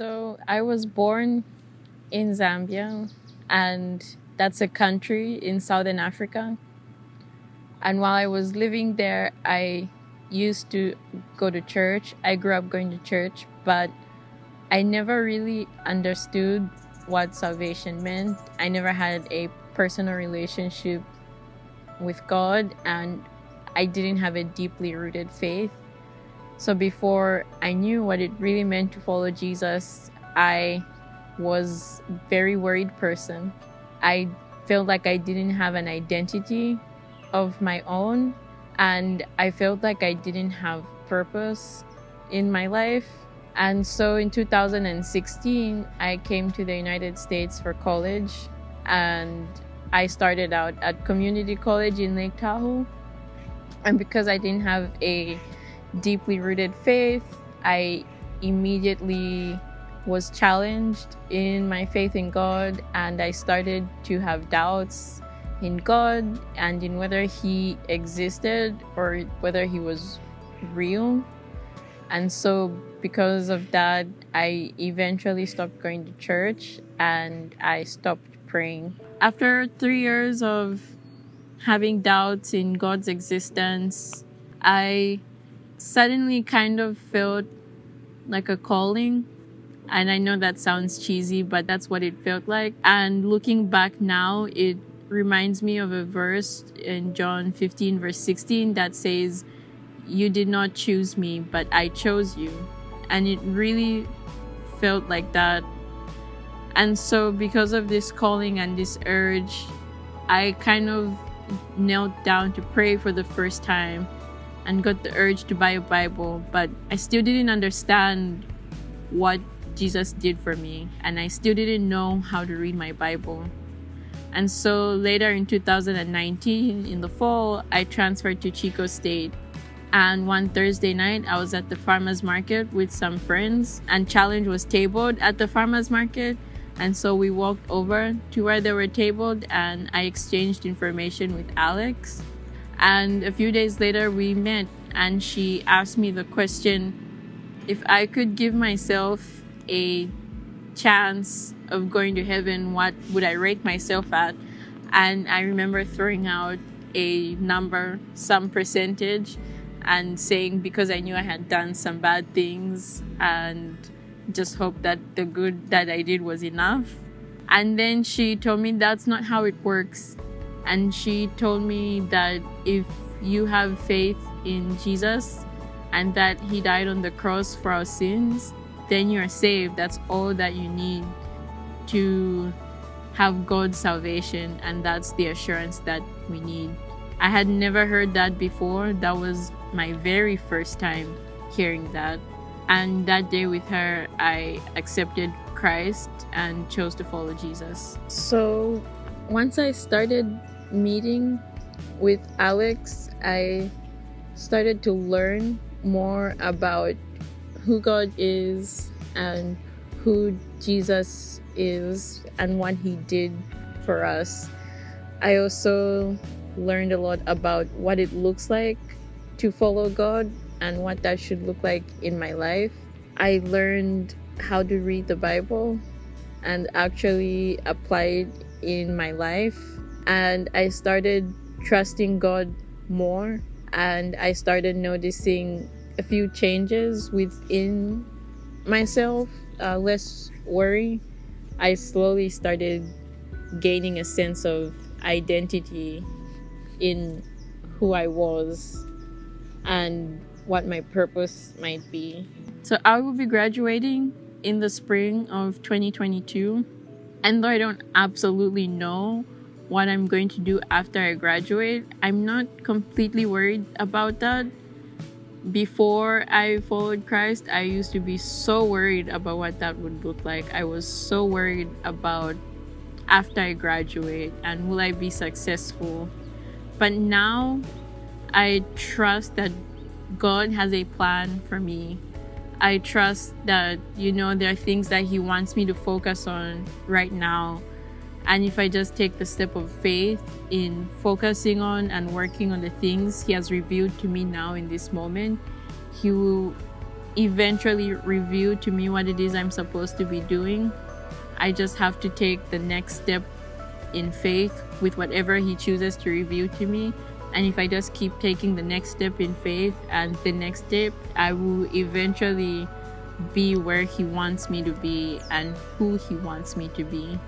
So I was born in Zambia, and that's a country in Southern Africa. And while I was living there, I used to go to church. I grew up going to church, but I never really understood what salvation meant. I never had a personal relationship with God, and I didn't have a deeply rooted faith. So before I knew what it really meant to follow Jesus, I was a very worried person. I felt like I didn't have an identity of my own, and I felt like I didn't have purpose in my life. And so in 2016, I came to the United States for college, and I started out at community college in Lake Tahoe. And because I didn't have a deeply rooted faith, I immediately was challenged in my faith in God, and I started to have doubts in God and in whether He existed or whether He was real. And so because of that, I eventually stopped going to church and I stopped praying. After 3 years of having doubts in God's existence, I suddenly kind of felt like a calling. And I know that sounds cheesy, but that's what it felt like. And looking back now, it reminds me of a verse in John 15, verse 16 that says, "You did not choose me, but I chose you." And it really felt like that. And so because of this calling and this urge, I kind of knelt down to pray for the first time and got the urge to buy a Bible, but I still didn't understand what Jesus did for me, and I still didn't know how to read my Bible. And so later in 2019, in the fall, I transferred to Chico State. And one Thursday night, I was at the farmer's market with some friends, and Challenge was tabled at the farmer's market. And so we walked over to where they were tabled, and I exchanged information with Alex. And a few days later, we met, and she asked me the question, if I could give myself a chance of going to heaven, what would I rate myself at? And I remember throwing out a number, some percentage, and saying because I knew I had done some bad things and just hoped that the good that I did was enough. And then she told me that's not how it works. And she told me that if you have faith in Jesus and that He died on the cross for our sins, then you're saved. That's all that you need to have God's salvation, and that's the assurance that we need. I had never heard that before. That was my very first time hearing that. And that day with her, I accepted Christ and chose to follow Jesus. So once I started meeting with Alex, I started to learn more about who God is and who Jesus is and what He did for us. I also learned a lot about what it looks like to follow God and what that should look like in my life. I learned how to read the Bible and actually apply it in my life. And I started trusting God more, and I started noticing a few changes within myself, less worry. I slowly started gaining a sense of identity in who I was and what my purpose might be. So I will be graduating in the spring of 2022. And though I don't absolutely know what I'm going to do after I graduate, I'm not completely worried about that. Before I followed Christ, I used to be so worried about what that would look like. I was so worried about after I graduate and will I be successful. But now I trust that God has a plan for me. I trust that, there are things that He wants me to focus on right now. And if I just take the step of faith in focusing on and working on the things He has revealed to me now in this moment, He will eventually reveal to me what it is I'm supposed to be doing. I just have to take the next step in faith with whatever he chooses to reveal to me. And if I just keep taking the next step in faith and the next step, I will eventually be where he wants me to be and who he wants me to be.